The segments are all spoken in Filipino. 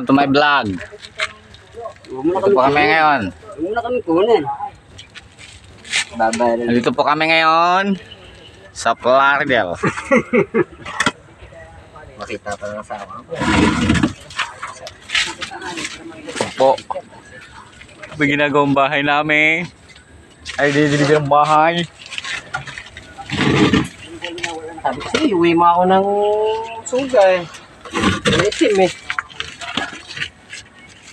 To my vlog. Dito po kami ngayon. Muna kami kunin. Babay. Dito po kami ngayon sa Plaridel. Makita pa lang sa akin. Po. May ginagawang bahay namin. Ay, didili ng bahay. Sabi kasi, uwi mo ako ng suga eh. Itim eh.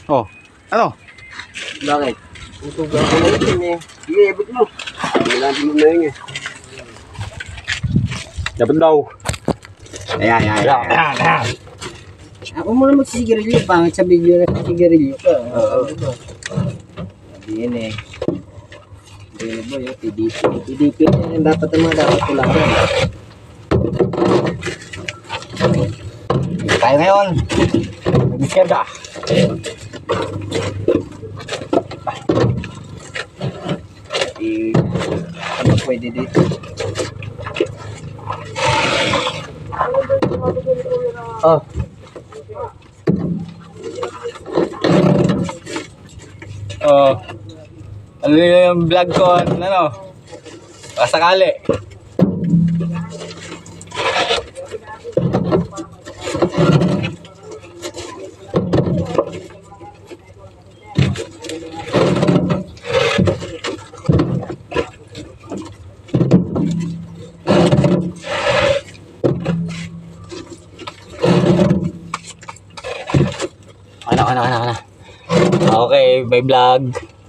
Oh, ano? Bakit? Ang suga ako ng itim eh. Sige, ibig mo. Wala din mo na yun eh. Dapat daw. Ayan. Ako muna magsisigarilyo. Pangit sa video na sigarilyo ka. Oo. Sabihin eh. Hindi ba yung PDP? PDP yan dapat naman dapat kularan. Dito tayo ngayon. Mag-iskerda. Ano pwede dito? Oh. Oh. Ano yung vlog ko? Ano? Pasakali. Ano. Okay, may vlog.